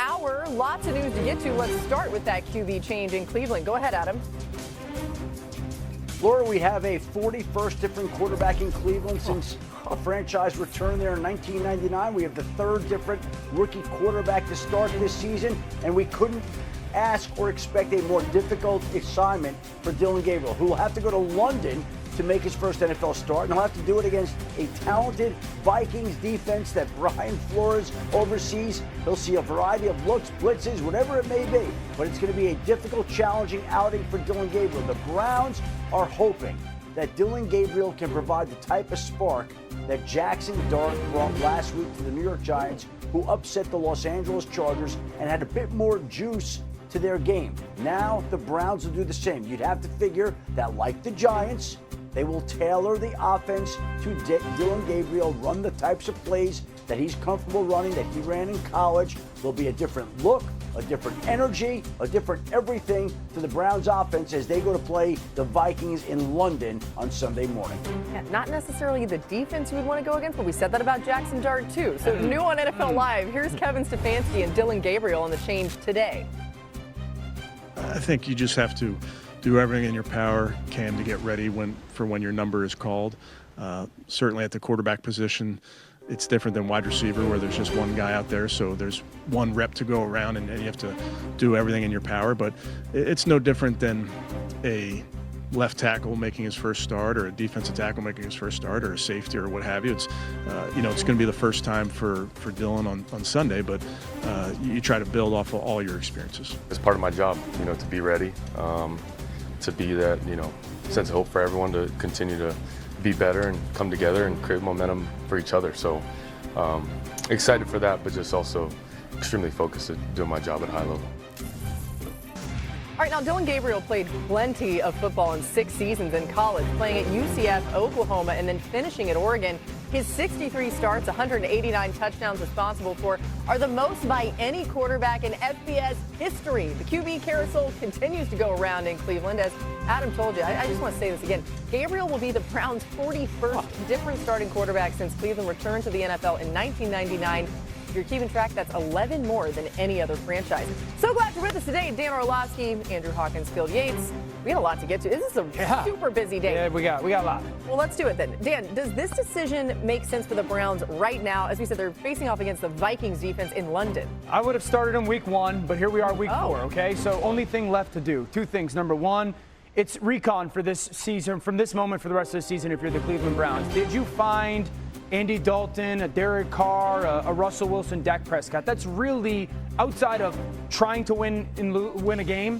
hour. Lots of news to get to. Let's start with that QB change in Cleveland. Go ahead, Adam. Laura, we have a 41st different quarterback in Cleveland since a franchise returned there in 1999. We have the third different rookie quarterback to start this season, and we couldn't ask or expect a more difficult assignment for Dillon Gabriel, who will have to go to London to make his first NFL start, and he'll have to do it against a talented Vikings defense that Brian Flores oversees. He'll see a variety of looks, blitzes, whatever it may be, but it's going to be a difficult, challenging outing for Dillon Gabriel. The Browns are hoping that Dillon Gabriel can provide the type of spark that Jackson Dart brought last week to the New York Giants, who upset the Los Angeles Chargers and had a bit more juice to their game. Now the Browns will do the same. You'd have to figure that, like the Giants, they will tailor the offense to Dillon Gabriel, run the types of plays that he's comfortable running, that he ran in college. There'll be a different look, a different energy, a different everything to the Browns offense as they go to play the Vikings in London on Sunday morning. Yeah, not necessarily the defense you would want to go against, but we said that about Jackson Dart too. So new on NFL Live, here's Kevin Stefanski and Dillon Gabriel on the change today. I think you just have to do everything in your power can to get ready for when your number is called. Certainly at the quarterback position, it's different than wide receiver where there's just one guy out there, so there's one rep to go around and you have to do everything in your power. But it's no different than a left tackle making his first start or a defensive tackle making his first start or a safety or what have you. It's it's going to be the first time for Dillon on Sunday, but you try to build off of all your experiences. It's part of my job, to be ready, to be that, sense of hope for everyone to continue to be better and come together and create momentum for each other. So excited for that, but just also extremely focused at doing my job at a high level. All right, now Dillon Gabriel played plenty of football in 6 seasons in college, playing at UCF, Oklahoma, and then finishing at Oregon. His 63 starts, 189 touchdowns responsible for, are the most by any quarterback in FBS history. The QB carousel continues to go around in Cleveland. As Adam told you, I just want to say this again. Gabriel will be the Browns' 41st different starting quarterback since Cleveland returned to the NFL in 1999. If you're keeping track, that's 11 more than any other franchise. So glad you're with us today. Dan Orlovsky, Andrew Hawkins, Phil Yates. We had a lot to get to. This is a super busy day. Yeah, we got a lot. Well, let's do it then. Dan, does this decision make sense for the Browns right now? As we said, they're facing off against the Vikings defense in London. I would have started in week 1, but here we are week 4, okay? So only thing left to do. 2 things. Number 1, it's recon for this season, from this moment for the rest of the season if you're the Cleveland Browns. Did you find Andy Dalton, a Derek Carr, a Russell Wilson, Dak Prescott? That's really, outside of trying to win a game,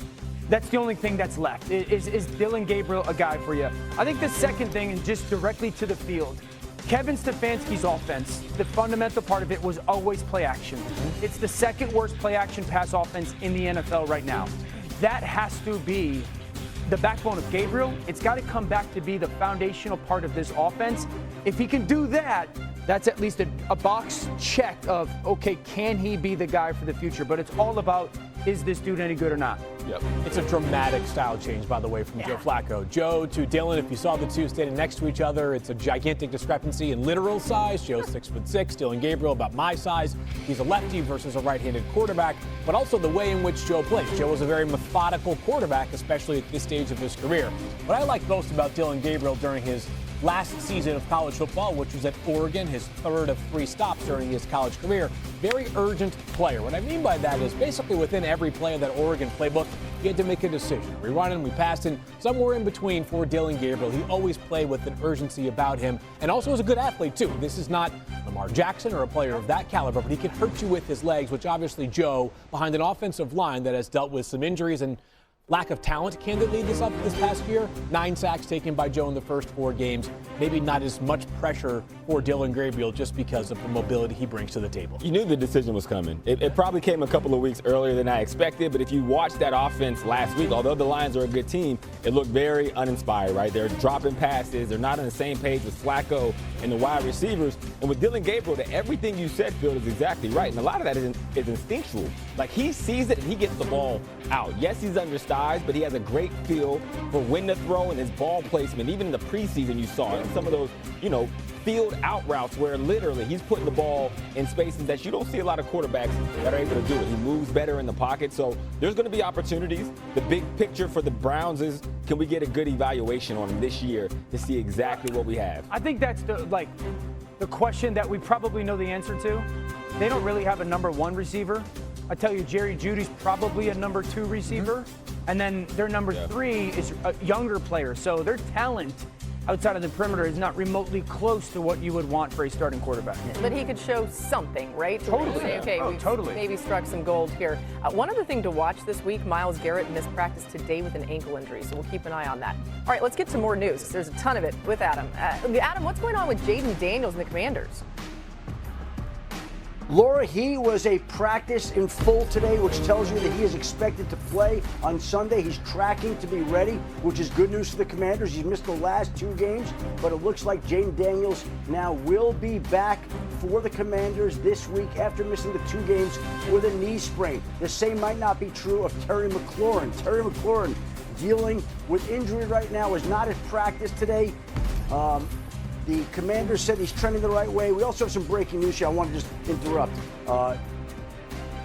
that's the only thing that's left. Is Dillon Gabriel a guy for you? I think the second thing is just directly to the field. Kevin Stefanski's offense, the fundamental part of it was always play action. It's the second worst play action pass offense in the NFL right now. That has to be the backbone of Gabriel. It's got to come back to be the foundational part of this offense. If he can do that, that's at least a box check of, okay, can he be the guy for the future? But it's all about, is this dude any good or not? Yep. It's a dramatic style change, by the way, from Joe Flacco. Joe to Dillon, if you saw the two standing next to each other, it's a gigantic discrepancy in literal size. Joe's 6'6", Dillon Gabriel about my size. He's a lefty versus a right-handed quarterback, but also the way in which Joe plays. Joe was a very methodical quarterback, especially at this stage of his career. What I like most about Dillon Gabriel during his last season of college football, which was at Oregon, his third of 3 stops during his college career. Very urgent player. What I mean by that is basically within every play of that Oregon playbook, you had to make a decision. We run him, we passed him, somewhere in between for Dillon Gabriel. He always played with an urgency about him, and also was a good athlete too. This is not Lamar Jackson or a player of that caliber, but he can hurt you with his legs, which obviously Joe, behind an offensive line that has dealt with some injuries and lack of talent, candidly, this past year. 9 sacks taken by Joe in the first 4 games. Maybe not as much pressure for Dillon Gabriel just because of the mobility he brings to the table. You knew the decision was coming. It probably came a couple of weeks earlier than I expected, but if you watched that offense last week, although the Lions are a good team, it looked very uninspired, right? They're dropping passes. They're not on the same page with Flacco and the wide receivers. And with Dillon Gabriel, everything you said, Phil, is exactly right. And a lot of that is instinctual. Like, he sees it and he gets the ball out. Yes, he's undersized. size, but he has a great feel for when to throw and his ball placement. Even in the preseason, you saw it. Some of those, field out routes where literally he's putting the ball in spaces that you don't see a lot of quarterbacks that are able to do it. He moves better in the pocket. So there's going to be opportunities. The big picture for the Browns is, can we get a good evaluation on him this year to see exactly what we have? I think that's the question that we probably know the answer to. They don't really have a number 1 receiver. I tell you, Jerry Jeudy's probably a number 2 receiver. And then their number 3 is a younger player. So their talent outside of the perimeter is not remotely close to what you would want for a starting quarterback. But he could show something, right? Totally. Say, okay, we've totally. maybe struck some gold here. One other thing to watch this week, Myles Garrett missed practice today with an ankle injury, so we'll keep an eye on that. All right, let's get to more news. There's a ton of it with Adam. Adam, what's going on with Jaden Daniels and the Commanders? Laura, he was a practice in full today, which tells you that he is expected to play on Sunday. He's tracking to be ready, which is good news for the Commanders. He's missed the last 2 games, but it looks like Jaden Daniels now will be back for the Commanders this week after missing the 2 games with a knee sprain. The same might not be true of Terry McLaurin. Terry McLaurin dealing with injury right now, is not at practice today. The Commanders said he's trending the right way. We also have some breaking news here. I want to just interrupt.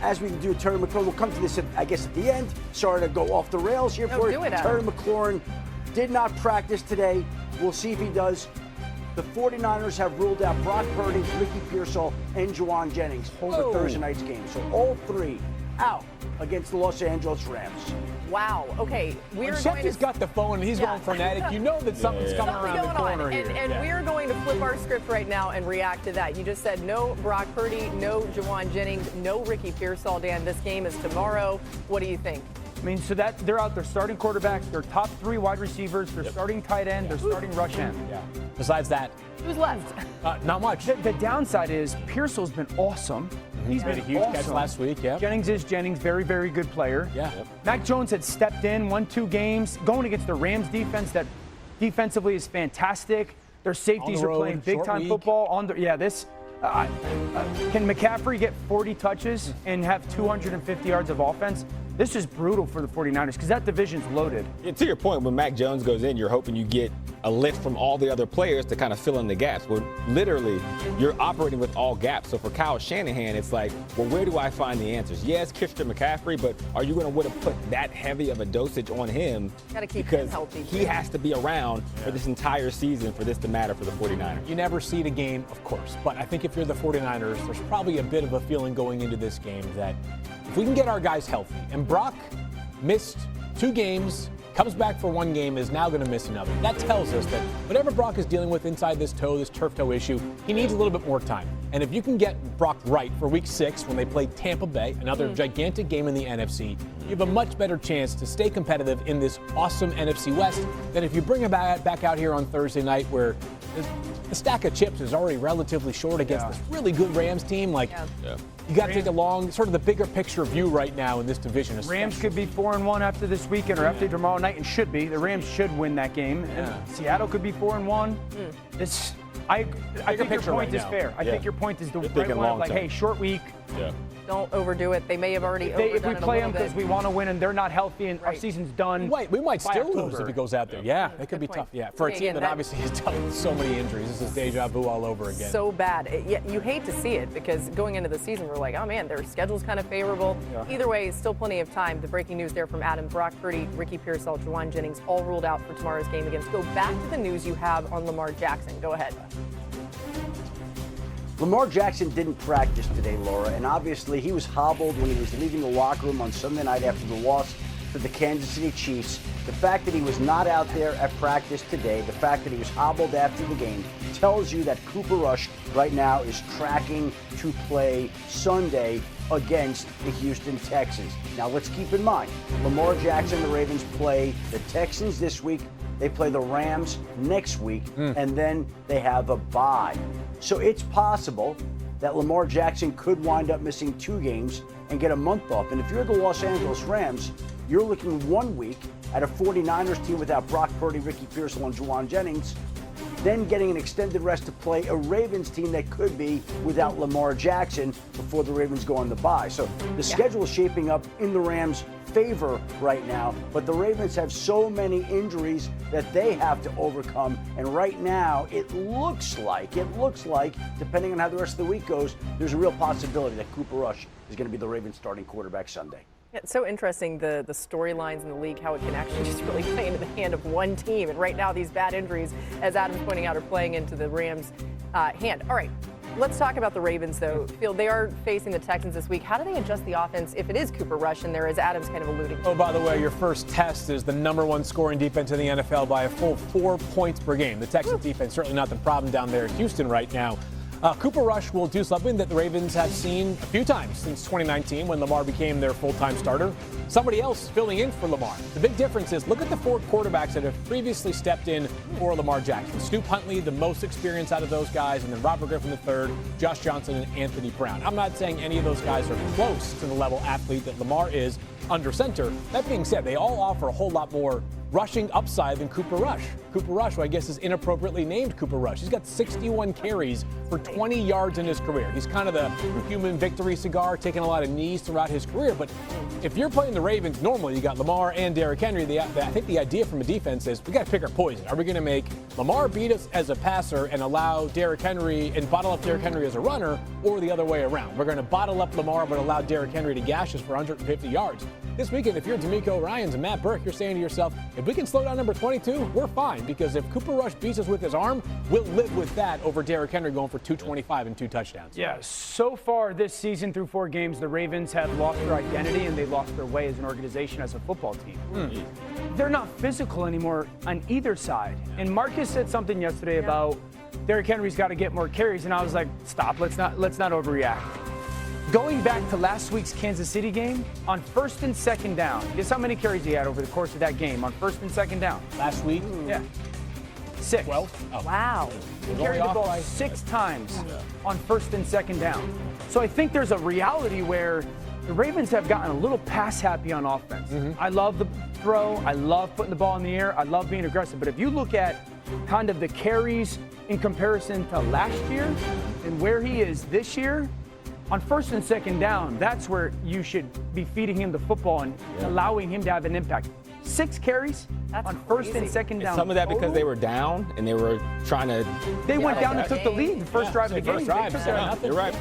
As we do Terry McLaurin, we'll come to this, I guess, at the end. Sorry to go off the rails here for you. Terry McLaurin did not practice today. We'll see if he does. The 49ers have ruled out Brock Purdy, Ricky Pearsall, and Juwan Jennings over Thursday night's game. So all 3 out against the Los Angeles Rams. Wow. Okay, Sheffy's got the phone and he's going frenetic. You know that something's coming around the corner here. And we're going to flip our script right now and react to that. You just said no Brock Purdy, no Juwan Jennings, no Ricky Pearsall. Dan, this game is tomorrow. What do you think? I mean, so that they're out their starting quarterback, their top 3 wide receivers, their starting tight end, their starting rush end. Yeah. Besides that, who's left? Not much. The downside is Pearsall's been awesome. He's made a huge catch last week, yeah. Jennings is Jennings, very, very good player. Yeah. Mac Jones had stepped in, won 2 games, going against the Rams defense that defensively is fantastic. Their safeties are playing big-time football. Can McCaffrey get 40 touches and have 250 yards of offense? This is brutal for the 49ers because that division's loaded. Yeah, to your point, when Mac Jones goes in, you're hoping you get a lift from all the other players to kind of fill in the gaps. Well, literally, you're operating with all gaps. So for Kyle Shanahan, it's like, well, where do I find the answers? Yes, Christian McCaffrey, but are you going to want to put that heavy of a dosage on him? Gotta keep him healthy. He has to be around for this entire season for this to matter for the 49ers. You never see the game, of course, but I think if you're the 49ers, there's probably a bit of a feeling going into this game that if we can get our guys healthy, and Brock missed 2 games, comes back for 1 game, is now going to miss another. That tells us that whatever Brock is dealing with inside this turf toe issue, he needs a little bit more time. And if you can get Brock right for week 6 when they play Tampa Bay, another gigantic game in the NFC, you have a much better chance to stay competitive in this awesome NFC West than if you bring him back out here on Thursday night where the stack of chips is already relatively short against this really good Rams team. You got to take a long, sort of the bigger picture view right now in this division. Rams could be 4-1 after this weekend or after tomorrow night, and should be. The Rams should win that game. And Seattle could be 4-1. I think your point is fair. I think your point is the right one. Like, hey, short week. Don't overdo it. They may have already overdone it a little bit. If we play them because we want to win and they're not healthy and our season's done. We might still lose if he goes out there. Yeah, it could be tough. Yeah, for a team that obviously has dealt with so many injuries. This is deja vu all over again. So bad. You hate to see it because going into the season, we're like, oh man, their schedule's kind of favorable. Either way, still plenty of time. The breaking news there from Adam: Brock Purdy, Ricky Pearsall, Juwan Jennings, all ruled out for tomorrow's game against. Go back to the news you have on Lamar Jackson. Go ahead. Lamar Jackson didn't practice today, Laura, and obviously he was hobbled when he was leaving the locker room on Sunday night after the loss to the Kansas City Chiefs. The fact that he was not out there at practice today, the fact that he was hobbled after the game, tells you that Cooper Rush right now is tracking to play Sunday against the Houston Texans. Now let's keep in mind, Lamar Jackson and the Ravens play the Texans this week. They play the Rams next week, and then they have a bye. So it's possible that Lamar Jackson could wind up missing 2 games and get a month off. And if you're the Los Angeles Rams, you're looking 1 week at a 49ers team without Brock Purdy, Ricky Pearsall, and Juwan Jennings. then getting an extended rest to play a Ravens team that could be without Lamar Jackson before the Ravens go on the bye. So the schedule is shaping up in the Rams' favor right now, but the Ravens have so many injuries that they have to overcome, and right now it looks like, depending on how the rest of the week goes, there's a real possibility that Cooper Rush is going to be the Ravens starting quarterback Sunday. It's so interesting, the storylines in the league, how it can actually just really play into the hand of one team. And right now, these bad injuries, as Adam's pointing out, are playing into the Rams' hand. All right, let's talk about the Ravens, though. Phil, they are facing the Texans this week. How do they adjust the offense if it is Cooper Rush and there, as Adam's kind of alluding to? Oh, by the way, your first test is the #1 scoring defense in the NFL by a full 4 points per game. The Texans defense certainly not the problem down there in Houston right now. Cooper Rush will do something that the Ravens have seen a few times since 2019 when Lamar became their full-time starter. Somebody else filling in for Lamar. The big difference is look at the 4 quarterbacks that have previously stepped in for Lamar Jackson. Snoop Huntley, the most experience out of those guys, and then Robert Griffin III, Josh Johnson, and Anthony Brown. I'm not saying any of those guys are close to the level athlete that Lamar is under center. That being said, they all offer a whole lot more rushing upside than Cooper Rush. Cooper Rush, who I guess is inappropriately named Cooper Rush. He's got 61 carries for 20 yards in his career. He's kind of the human victory cigar, taking a lot of knees throughout his career. But if you're playing the Ravens, normally you got Lamar and Derrick Henry. I think the idea from a defense is we got to pick our poison. Are we going to make Lamar beat us as a passer and allow Derrick Henry and bottle up Derrick Henry as a runner, or the other way around? We're going to bottle up Lamar but allow Derrick Henry to gash us for 150 yards. This weekend, if you're D'Amico Ryans and Matt Burke, you're saying to yourself, if we can slow down number 22, we're fine, because if Cooper Rush beats us with his arm, we'll live with that over Derrick Henry going for 225 and 2 touchdowns. Yeah, so far this season through 4 games, the Ravens have lost their identity and they lost their way as an organization, as a football team. They're not physical anymore on either side. And Marcus said something yesterday about Derrick Henry's got to get more carries, and I was like, stop, let's not overreact. Going back to last week's Kansas City game, on 1st and 2nd down, guess how many carries he had over the course of that game on 1st and 2nd down? Last week? Yeah. 6. 12? Oh. Wow. He carried the ball 6 times on 1st and 2nd down. So I think there's a reality where the Ravens have gotten a little pass happy on offense. I love the throw. I love putting the ball in the air. I love being aggressive. But if you look at kind of the carries in comparison to last year and where he is this year, on 1st and 2nd down, that's where you should be feeding him the football and allowing him to have an impact. 6 carries on 1st and 2nd down. Some of that because they were down and they were trying to. They went down and took the lead the first drive of the game.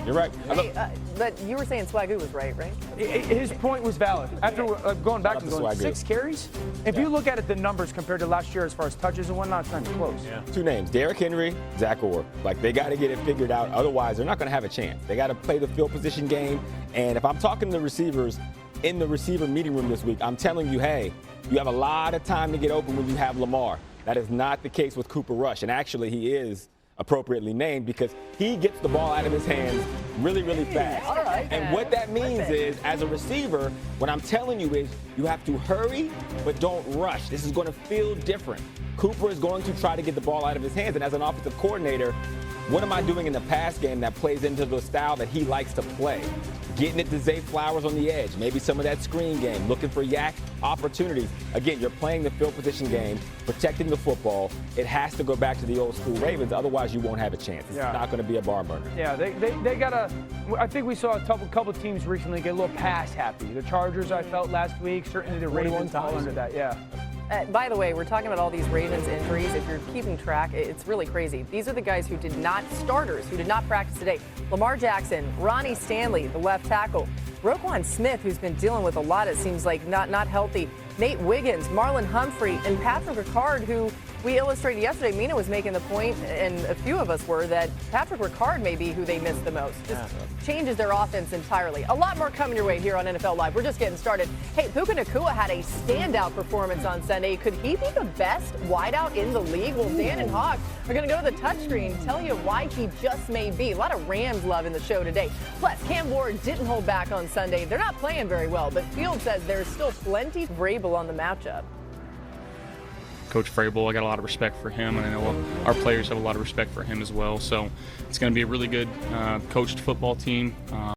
You're right. Hey, but you were saying Swagoo was right? His point was valid. After going back and going 6 carries, if you look at it, the numbers compared to last year as far as touches and whatnot, it's not even close. 2 names, Derrick Henry, Zach Orr. Like, they got to get it figured out. Otherwise, they're not going to have a chance. They got to play the field position game. And if I'm talking to the receivers in the receiver meeting room this week, I'm telling you, hey, you have a lot of time to get open when you have Lamar. That is not the case with Cooper Rush. And actually, he is appropriately named because he gets the ball out of his hands really, really fast. All right. And what that means is, as a receiver, what I'm telling you is you have to hurry, but don't rush. This is going to feel different. Cooper is going to try to get the ball out of his hands. And as an offensive coordinator, what am I doing in the pass game that plays into the style that he likes to play? Getting it to Zay Flowers on the edge, maybe some of that screen game, looking for yak opportunities. Again, you're playing the field position game, protecting the football. It has to go back to the old school Ravens, otherwise you won't have a chance. It's not going to be a barn burner. Yeah, they got to – I think we saw a couple teams recently get a little pass happy. The Chargers, I felt last week, certainly the Ravens fall under that, By the way, we're talking about all these Ravens injuries. If you're keeping track, it's really crazy. These are the guys who did not practice today. Lamar Jackson, Ronnie Stanley, the left tackle, Roquan Smith, who's been dealing with a lot, it seems like, not healthy, Nate Wiggins, Marlon Humphrey, and Patrick Ricard, who we illustrated yesterday. Mina was making the point, and a few of us were, that Patrick Ricard may be who they miss the most. Just changes their offense entirely. A lot more coming your way here on NFL Live. We're just getting started. Hey, Puka Nacua had a standout performance on Sunday. Could he be the best wideout in the league? Well, Dan and Hawk are going to go to the touchscreen, tell you why he just may be. A lot of Rams love in the show today. Plus, Cam Ward didn't hold back on Sunday. They're not playing very well, but Field says there's still plenty Vrabel on the matchup. Coach Vrabel, I got a lot of respect for him, and I know our players have a lot of respect for him as well. So it's going to be a really good coached football team.